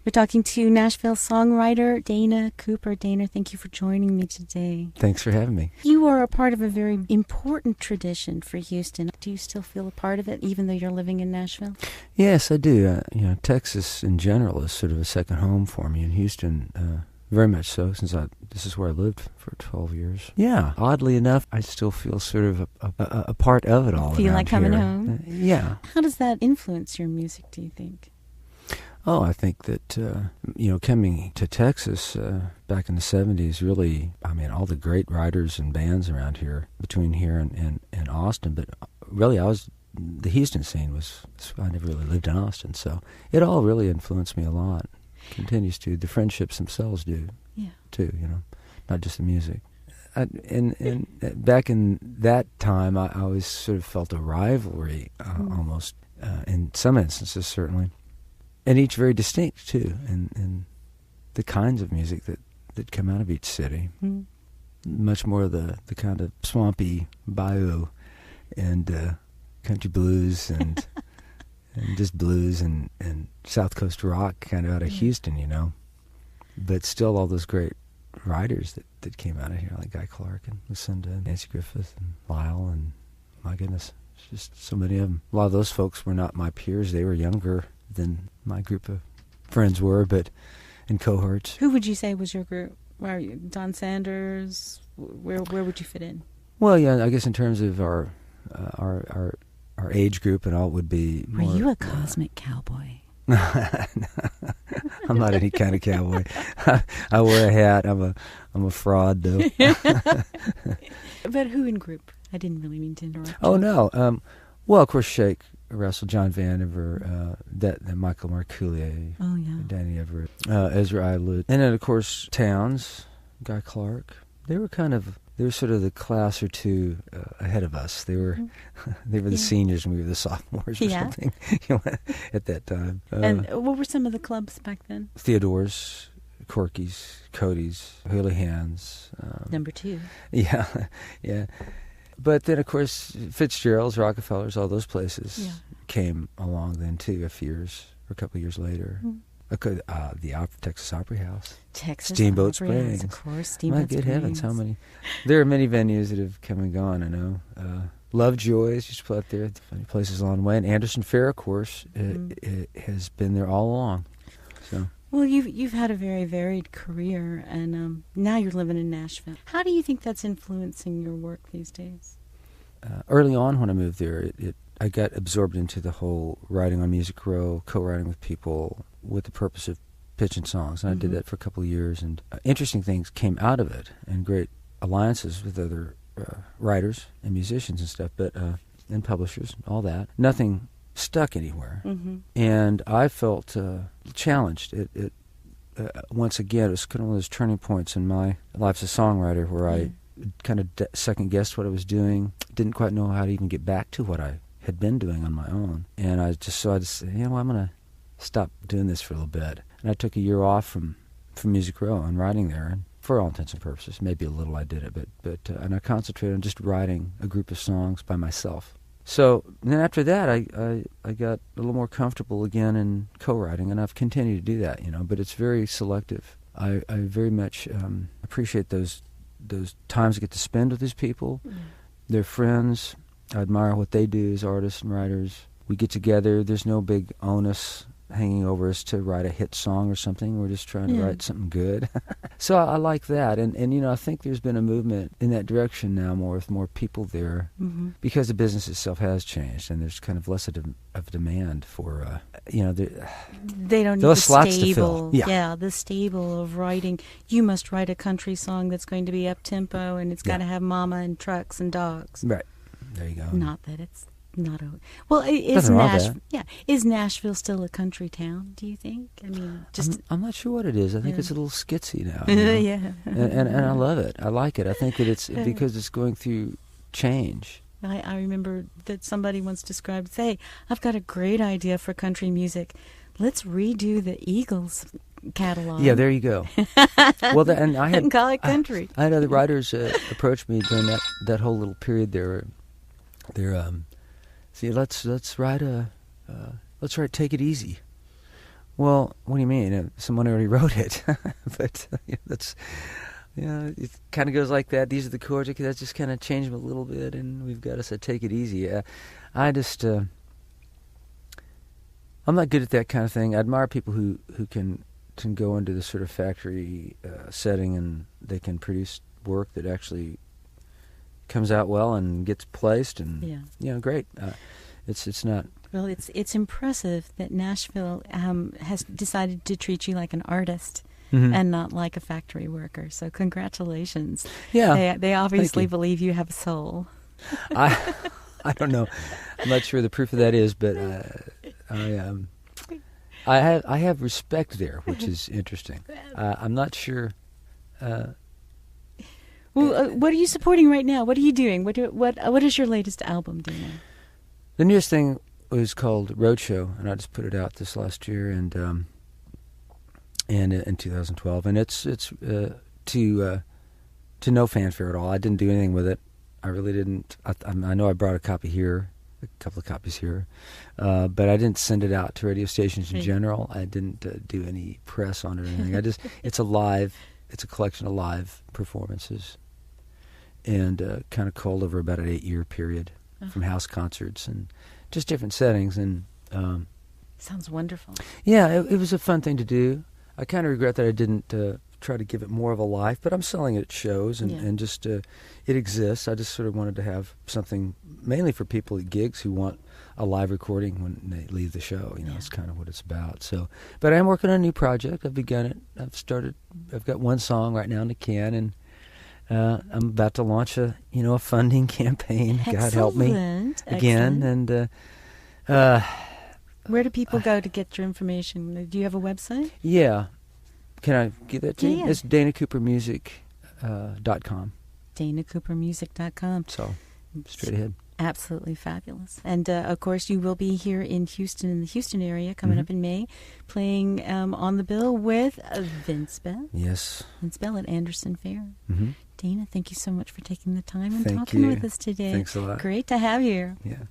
We're talking to Nashville songwriter Dana Cooper. Dana, thank you for joining me today. Thanks for having me. You are a part of a very important tradition for Houston. Do you still feel a part of it, even though you're living in Nashville? Yes, I do. Texas in general is sort of a second home for me, and Houston, very much so, since this is where I lived for 12 years. Yeah, oddly enough, I still feel sort of a part of it all. Feel like coming here. home? Yeah. How does that influence your music, do you think? Oh, I think that, coming to Texas back in the 70s, really, all the great writers and bands around here, between here and Austin, but really the Houston scene I never really lived in Austin, so it all really influenced me a lot. Continues to. The friendships themselves do, too, not just the music. And back in that time, I always sort of felt a rivalry, almost, in some instances, certainly. And each very distinct, too, in the kinds of music that come out of each city. Mm. Much more the kind of swampy bayou and country blues and just blues and South Coast rock kind of out of Houston, But still all those great writers that came out of here, like Guy Clark and Lucinda and Nancy Griffith and Lyle, and my goodness, it's just so many of them. A lot of those folks were not my peers. They were younger than my group of friends were, but in cohorts. Who would you say was your group? Where are you? Don Sanders? Where would you fit in? Well, yeah, I guess in terms of our age group and all, would be more. Are you a cosmic cowboy? I'm not any kind of cowboy. I wear a hat. I'm a fraud, though. But who in group? I didn't really mean to interrupt. Oh, no. Well, of course, Shake, Russell, John Vandiver, that Michael Marcoullier, Danny Everett, Ezra Idlut, and then of course Towns, Guy Clark. They were sort of the class or two ahead of us. They were the seniors and we were the sophomores or something at that time. And what were some of the clubs back then? Theodore's, Corky's, Cody's, Holy Hands. Number 2. Yeah. But then, of course, Fitzgerald's, Rockefellers, all those places came along then, too, a couple of years later. Mm. The Texas Opry House. Steamboat Springs. Of course, Steamboat Springs. My good heavens, how many. There are many venues that have come and gone, I know. Lovejoy's used to play out there, funny places along the way. And Anderson Fair, of course, it has been there all along. So. Well, you've had a very varied career, and now you're living in Nashville. How do you think that's influencing your work these days? Early on when I moved there, I got absorbed into the whole writing on Music Row, co-writing with people with the purpose of pitching songs, and I did that for a couple of years, and interesting things came out of it, and great alliances with other writers and musicians and stuff, but and publishers, all that. Nothing stuck anywhere, and I felt challenged. It once again, it was kind of one of those turning points in my life as a songwriter where I kind of second-guessed what I was doing, didn't quite know how to even get back to what I had been doing on my own, and I just said, I'm going to stop doing this for a little bit, and I took a year off from Music Row and writing there, and for all intents and purposes, maybe a little I did it, but and I concentrated on just writing a group of songs by myself. So then after that, I got a little more comfortable again in co-writing, and I've continued to do that, but it's very selective. I very much appreciate those times I get to spend with these people. They're friends. I admire what they do as artists and writers. We get together. There's no big onus hanging over us to write a hit song or something. We're just trying to write something good. So I like that. And I think there's been a movement in that direction now, more with more people there, because the business itself has changed, and there's kind of less of demand for, they don't need the stable. The stable of writing. You must write a country song that's going to be up-tempo, and it's got to have mama and trucks and dogs. Right. There you go. Not that it's not a... Well, is Nashville still a country town, do you think? I mean, I'm not sure what it is. I think it's a little skitsy now. And I love it. I like it. I think that it's because it's going through change. I remember that somebody once described, hey, I've got a great idea for country music. Let's redo the Eagles catalog. Yeah, there you go. Well, and I had... call it country. I had other writers approach me during that whole little period there. Let's write Take It Easy, Well, what do you mean? Someone already wrote it. But that's, it kind of goes like that. These are the chords. Okay, let's just kind of change them a little bit, and we've got to say, take it easy. I just, I'm not good at that kind of thing. I admire people who can go into this sort of factory setting, and they can produce work that actually comes out well and gets placed, and great. It's not. Well, it's impressive that Nashville has decided to treat you like an artist and not like a factory worker. So congratulations. Yeah, they obviously believe you have a soul. I don't know. I'm not sure the proof of that is, but I have respect there, which is interesting. I'm not sure. Well, what are you supporting right now? What are you doing? What is your latest album, Dana? The newest thing was called Roadshow, and I just put it out this last year, and in 2012, and it's to no fanfare at all. I didn't do anything with it. I really didn't. I know I brought a copy here, a couple of copies here, but I didn't send it out to radio stations in general. I didn't do any press on it or anything. It's a collection of live performances, and kind of culled over about an 8-year period from house concerts and just different settings. And sounds wonderful. Yeah, it was a fun thing to do. I kind of regret that I didn't try to give it more of a life, but I'm selling it at shows, and just it exists. I just sort of wanted to have something mainly for people at gigs who want a live recording when they leave the show. It's kind of what it's about. So, but I am working on a new project. I've begun it. I've got one song right now in the can, and I'm about to launch a funding campaign. Excellent. God help me again. Excellent. And where do people go to get your information? Do you have a website? Yeah. Can I give that to you? Yeah. It's danacoopermusic.com. danacoopermusic.com. So, straight ahead. Absolutely fabulous. And, of course, you will be here in Houston, in the Houston area, coming up in May, playing on the bill with Vince Bell. Yes. Vince Bell at Anderson Fair. Mm-hmm. Dana, thank you so much for taking the time and Thank talking you. with us today. Thanks a lot. Great to have you here. Yeah.